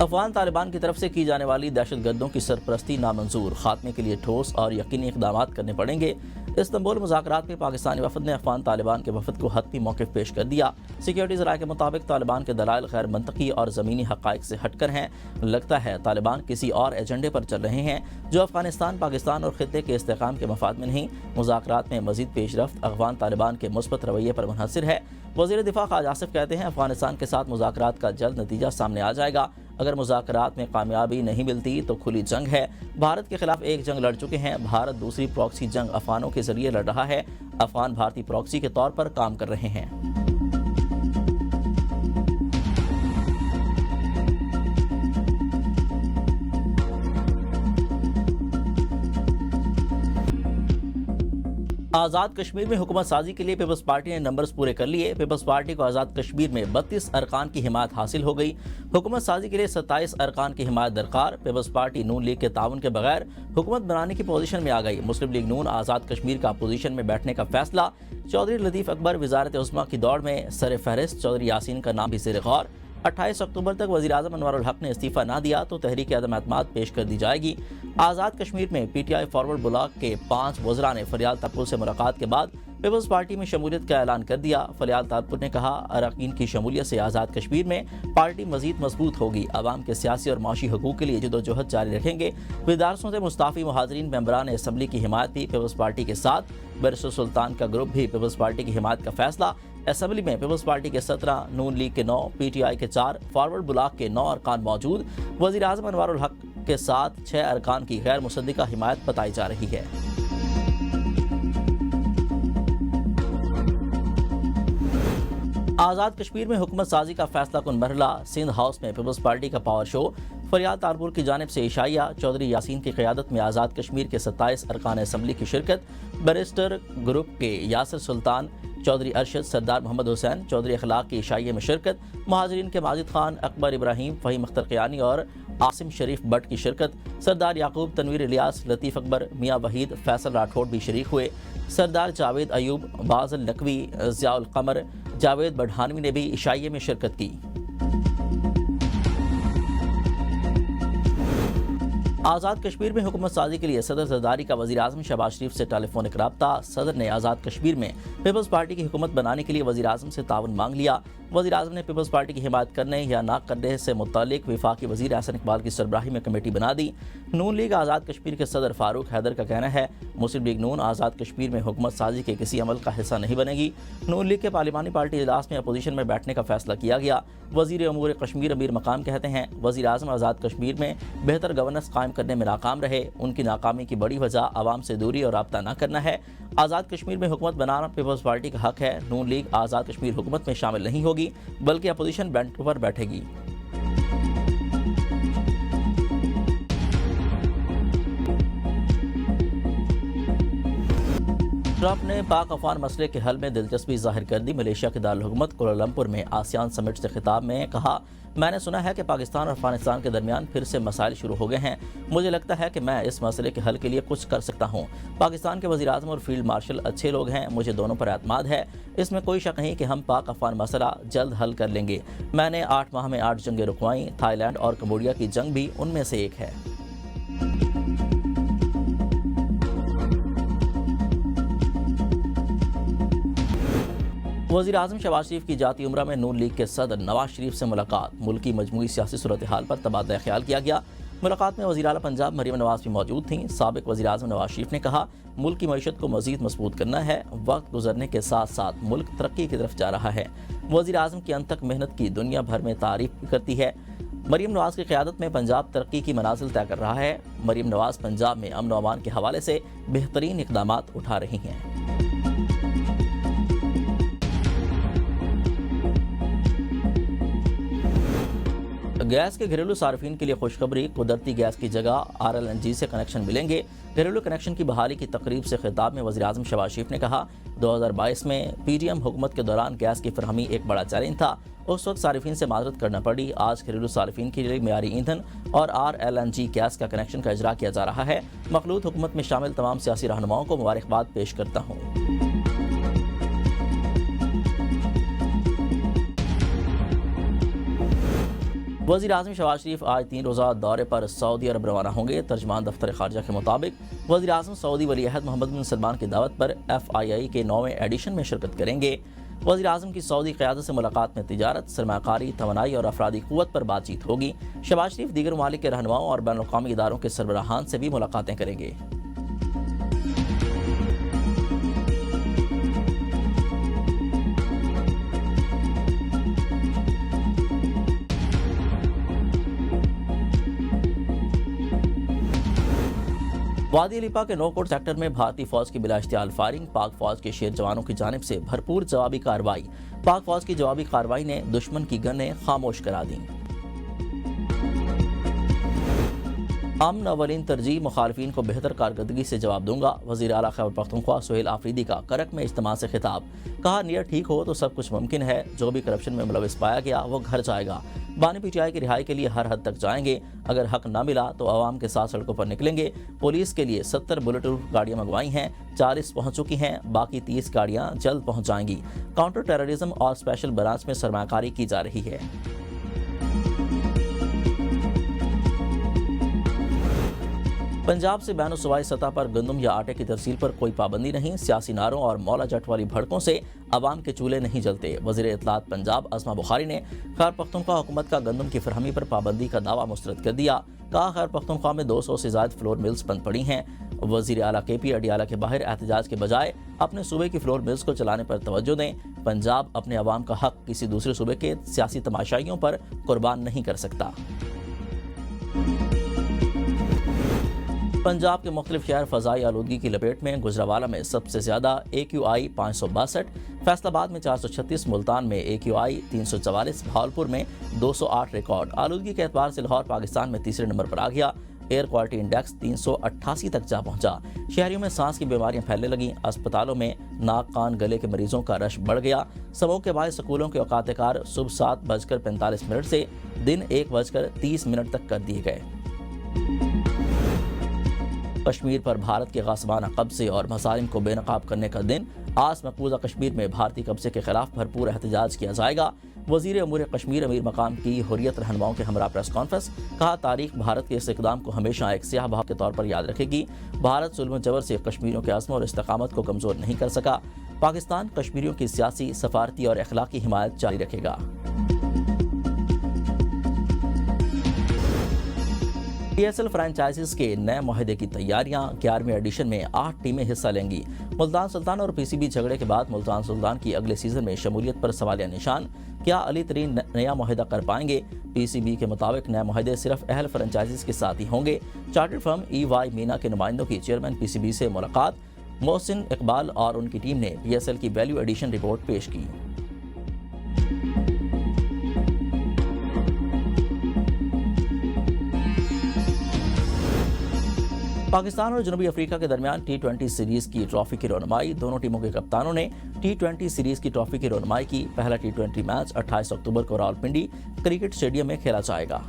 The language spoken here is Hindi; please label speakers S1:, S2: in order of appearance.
S1: अफगान तालिबान की तरफ से की जाने वाली दहशतगर्दों की सरपरस्ती नामंजूर, खात्मे के लिए ठोस और यकीनी इक़दाम करने पड़ेंगे। इस्तांबुल मुज़ाकरात में पाकिस्तानी वफद ने अफगान तालिबान के वफद को हतमी मौक़िफ़ पेश कर दिया। सिक्योरिटीज़ राय के मुताबिक तालिबान के दलाइल गैर मंतकी और ज़मीनी हक़ाइक़ से हटकर हैं। लगता है तालिबान किसी और एजेंडे पर चल रहे हैं जो अफगानिस्तान, पाकिस्तान और ख़ित्ते के इस्तेहकाम के मफाद में नहीं। मुज़ाकरात में मज़ीद पेशरफ्त अफगान तालिबान के मुस्बत रवैये पर मुनहसर है। वज़ीर दिफ़ा ख़ाजा आसिफ कहते हैं, अफगानिस्तान के साथ मुज़ाकरात का जल्द नतीजा सामने आ जाएगा। अगर मुज़ाकरात में कामयाबी नहीं मिलती तो खुली जंग है। भारत के खिलाफ एक जंग लड़ चुके हैं। भारत दूसरी प्रॉक्सी जंग अफगानों के जरिए लड़ रहा है। अफगान भारतीय प्रॉक्सी के तौर पर काम कर रहे हैं। आज़ाद कश्मीर में हुकूमत साजी के लिए पीपल्स पार्टी ने नंबर्स पूरे कर लिए। पीपल्स पार्टी को आज़ाद कश्मीर में 32 अरकान की हिमायत हासिल हो गई। हुकूमत साजी के लिए 27 अरकान की हिमायत दरकार। पीपल्स पार्टी नून लीग के ताउन के बगैर हुकूमत बनाने की पोजीशन में आ गई। मुस्लिम लीग नून आज़ाद कश्मीर का अपोजिशन में बैठने का फैसला। चौधरी लतीफ़ अकबर वज़ारत उज़्मा की दौड़ में सर फहरिस्त। चौधरी यासीन का नाम भी ज़ेर गौर। 28 अक्टूबर तक वज़ीर-ए-आज़म अनवारुल हक ने इस्तीफ़ा ना दिया तो तहरीक अदम एतमाद पेश कर दी जाएगी। आज़ाद कश्मीर में PTI फॉरवर्ड ब्लॉक के 5 वज़रा ने फरियाल तारपुर से मुलाकात के बाद पीपल्स पार्टी में शमूलियत का ऐलान कर दिया। फरियाल तारपुर ने कहा, अरकान की शमूलियत से आज़ाद कश्मीर में पार्टी मज़ीद मजबूत होगी। आवाम के सियासी और माशी हकूक़ के लिए जदोजहद जारी रखेंगे। विदारसों से मुस्ताफ़ी मुहाजिरीन मेंबरान असम्बली की हिमायत भी पीपल्स पार्टी के साथ। बैरिस्टर सुल्तान का ग्रुप भी पीपल्स पार्टी की हिमायत का फैसला। असम्बली में पीपल्स पार्टी के 17, नून लीग के 9, PTI के 4, फॉरवर्ड ब्लॉक के 9 अरकान मौजूद। वज़ीर-ए-आज़म अनवारुल हक के साथ 6 अरकान की गैर मुसद्दिका हिमायत बताई जा रही है। आज़ाद कश्मीर में हुकूमत साजी का फैसला कुन मरहला। सिंध हाउस में पीपल्स पार्टी का पावर शो। फरियाल तारपुर की जानिब से इशाया। चौधरी यासीन की क़यादत में आज़ाद कश्मीर के 27 अरकान असम्बली की शिरकत। बैरिस्टर ग्रुप के यासिर सुल्तान, चौधरी अरशद, सरदार मोहम्मद हुसैन चौधरी अखलाक की इशाइये में शिरकत। महाजरीन के माजिद खान, अकबर इब्राहिम, फ़हीम अख्तर क़यानी और आसिम शरीफ भट्ट की शिरकत। सरदार याकूब, तनवीर इलियास, लतीफ़ अकबर, मियाँ वहीद, फैसल राठौड़ भी शरीक हुए। सरदार जावेद अयूब, बाज़ल नकवी, ज़ियाउल क़मर, जावेद बढ़ानवी ने भी इशाइये में शिरकत की। आज़ाद कश्मीर में हुकूमत साजी के लिए सदर ज़रदारी का वज़ीर-ए-आज़म शहबाज शरीफ से टेलीफोनिक रब्ता। सदर ने आज़ाद कश्मीर में पीपल्स पार्टी की हुकूमत बनाने के लिए वज़ीर-ए-आज़म से ताउन मांग लिया। वज़ीर-ए-आज़म ने पीपल्स पार्टी की हिमायत करने या ना करने से मुतालिक वफाकी वज़ीर एहसन इकबाल की सरबराही में कमेटी बना दी। नून लीग आज़ाद कश्मीर के सदर फारूक हैदर का कहना है, मुस्लिम लीग नून आज़ाद कश्मीर में हुकूमत साजी के किसी अमल का हिस्सा नहीं बनेगी। नून लीग के पार्लिमानी पार्टी इजलास में अपोजिशन में बैठने का फैसला किया गया। वज़ीर अमूर कश्मीर अमीर मकाम कहते हैं, वज़ीर-ए-आज़म आज़ाद कश्मीर में बेहतर गवर्नेंस कायम करने में नाकाम रहे। उनकी नाकामी की बड़ी वजह आवाम से दूरी और राब्ता न करना है। आज़ाद कश्मीर में हुकूमत बनाना पीपल्स पार्टी का हक है। नून लीग आज़ाद कश्मीर हुकूमत में शामिल नहीं होगी बल्कि अपोजिशन बेंच पर बैठेगी। ट्रंप ने पाक अफगान मसले के हल में दिलचस्पी जाहिर कर दी। मलेशिया के दारुल-हुकूमत कोलालमपुर में आसियान समिट से खिताब में कहा, मैंने सुना है कि पाकिस्तान और अफगानिस्तान के दरमियान फिर से मसाइल शुरू हो गए हैं। मुझे लगता है कि मैं इस मसले के हल के लिए कुछ कर सकता हूँ। पाकिस्तान के वज़ीर-ए-आज़म और फील्ड मार्शल अच्छे लोग हैं। मुझे दोनों पर एतमाद है। इसमें कोई शक नहीं कि हम पाक अफगान मसला जल्द हल कर लेंगे। मैंने 8 माह में 8 जंगें रुकवाई। थाईलैंड और कंबोडिया की जंग भी उनमें से एक है। वज़ीर-ए-आज़म शहबाज शरीफ की जाती उम्रा में नून लीग के सदर नवाज शरीफ से मुलाकात। मुल्क की मजमूई सियासी सूरत हाल पर तबादला ख्याल किया गया। मुलाकात में वज़ीर आला पंजाब मरियम नवाज भी मौजूद थीं। साबिक वज़ीर-ए-आज़म नवाज शरीफ ने कहा, मुल्क की मईशत को मज़ीद मजबूत करना है। वक्त गुजरने के साथ साथ मुल्क तरक्की की तरफ जा रहा है। वज़ीर-ए-आज़म की अनथक मेहनत की दुनिया भर में तारीफ करती है। मरियम नवाज की क़यादत में पंजाब तरक्की की मनाजिल तय कर रहा है। मरियम नवाज पंजाब में अमन व अमान के हवाले से बेहतरीन इक़दामात उठा रही हैं। गैस के घरेलू सार्फिन के लिए खुशखबरी। कुदरती गैस की जगह RLNG से कनेक्शन मिलेंगे। घरेलू कनेक्शन की बहाली की तकरीब से खिताब में वज़ीर-ए-आज़म शहबाज शरीफ ने कहा, 2022 में PDM हुकूमत के दौरान गैस की फरहमी एक बड़ा चैलेंज था। उस वक्त सार्फिन से माजरत करना पड़ी। आज घरेलू सार्फिन के लिए मियारी ईंधन और RLNG गैस का कनेक्शन का इजरा किया जा रहा है। मखलूत हुकूमत में शामिल तमाम सियासी रहनुमाओं को मुबारकबाद पेश करता हूँ। वज़ीर-ए-आज़म शहबाज शरीफ आज 3 रोज़ा दौरे पर सऊदी अरब रवाना होंगे। तर्जमान दफ्तर खारजा के मुताबिक वज़ीर-ए-आज़म सऊदी वली-अहद मोहम्मद बिन सलमान की दावत पर FII के 9वें एडिशन में शिरकत करेंगे। वज़ीर-ए-आज़म की सऊदी क़यादत से मुलाकात में तिजारत, सरमायाकारी, तवानाई और अफरादी क़ुव्वत पर बातचीत होगी। शहबाज शरीफ दीगर ममालिक के रहनुमाओं और बैनुल-अक़वामी इदारों के सरबराहान से भी मुलाकातें करेंगे। वादी अलीपा के नौकोट सेक्टर में भारतीय फौज की बिलाइश्तियाल फायरिंग, पाक फौज के शेर जवानों की जानिब से भरपूर जवाबी कार्रवाई। पाक फौज की जवाबी कार्रवाई ने दुश्मन की गनें खामोश करा दी। अमन अवलीन तरजीह, मुखालिफिन को बेहतर कारकर्दगी से जवाब दूंगा। वज़ीर आला खैबर पख्तूनख्वा सुहेल आफरीदी का करक में इज्तिमा से खिताब। कहा, नीयत ठीक हो तो सब कुछ मुमकिन है। जो भी करप्शन में मुलविस पाया गया वो घर जाएगा। बानी PTI की रिहाई के लिए हर हद तक जाएंगे। अगर हक न मिला तो आवाम के साथ सड़कों पर निकलेंगे। पुलिस के लिए 70 बुलेट प्रूफ गाड़ियाँ मंगवाई हैं, 40 पहुँच चुकी हैं, बाकी 30 गाड़ियाँ जल्द पहुँच जाएंगी। काउंटर टेररिज्म और स्पेशल ब्रांच में सरमायाकारी की जा रही है। पंजाब से बैन सूबाई सतह पर गंदम या आटे की तरसील पर कोई पाबंदी नहीं। सियासी नारों और मौला जट वाली भड़कों से अवाम के चूल्हे नहीं जलते। वज़ीर इत्तलात पंजाब अज़मा बुखारी ने खैबर पख्तूनख्वा हुकूमत का गंदम की फरहमी पर पाबंदी का दावा मुस्तरद कर दिया। कहा, खैबर पख्तूनख्वा में 200 से ज़ायद फ्लोर मिल्स बंद पड़ी हैं। वज़ीर आला KP अडियाला के बाहर एहतजाज के बजाय अपने सूबे की फ्लोर मिल्स को चलाने पर तवज्जो दें। पंजाब अपने अवाम का हक किसी दूसरे सूबे के सियासी तमाशाइयों पर कुर्बान नहीं कर सकता। पंजाब के मुख्तलिफ शहर फ़ज़ाई आलूदगी की लपेट में। गुजरावाला में सबसे ज़्यादा AQI 562, फैसलाबाद में 436, मुल्तान में AQI 344, भावलपुर में 208 रिकॉर्ड। आलूदगी के एतबार से लाहौर पाकिस्तान में तीसरे नंबर पर आ गया। एयर क्वालिटी इंडेक्स 388 तक जा पहुंचा। शहरियों में सांस की बीमारियां फैलने लगीं। अस्पतालों में नाक कान गले के मरीजों का रश बढ़ गया। समूह के बाद स्कूलों के औकात कार सुबह 7:45 से दिन 1:30 तक कर दिए गए। कश्मीर पर भारत के गासबाना कब्जे और मसालिम को बेनकाब करने का दिन। आज मकबूजा कश्मीर में भारतीय कब्जे के खिलाफ भरपूर एहतजाज किया जाएगा। वज़ीर अमूर कश्मीर अमीर मकाम की हुर्रियत रहनुमाओं के हमरा प्रेस कॉन्फ्रेंस। कहा, तारीख भारत के इस इक़दाम को हमेशा एक स्याह बहाव के तौर पर याद रखेगी। भारत जुल्म जबर से कश्मीरियों के अज़्म और इस्तकामत को कमज़ोर नहीं कर सका। पाकिस्तान कश्मीरियों की सियासी, सफारती और अखलाकी हिमायत जारी रखेगा। PSL फ्रेंचाइजीज के नए मुआहदे की तैयारियां। 11वें एडिशन में 8 टीमें हिस्सा लेंगी। मुल्तान सुल्तान और PCB झगड़े के बाद मुल्तान सुल्तान की अगले सीजन में शमूलियत पर सवालिया निशान। क्या अली तरीन नया मुआहदा कर पाएंगे? PCB के मुताबिक नए मुआहदे सिर्फ अहल फ्रेंचाइजीज के साथ ही होंगे। चार्टर्ड फर्म EY मीना के नुमाइंदों की चेयरमैन PCB से मुलाकात। मोहसिन इकबाल और उनकी टीम ने PSL की वैल्यू एडिशन रिपोर्ट पेश की। पाकिस्तान और जनूबी अफ्रीका के दरमियान T20 सीरीज की ट्रॉफी की रौनमाई। दोनों टीमों के कप्तानों ने T20 सीरीज की ट्रॉफी की रौनमाई की। पहला T20 मैच 28 अक्टूबर को रावलपिंडी क्रिकेट स्टेडियम में खेला जाएगा।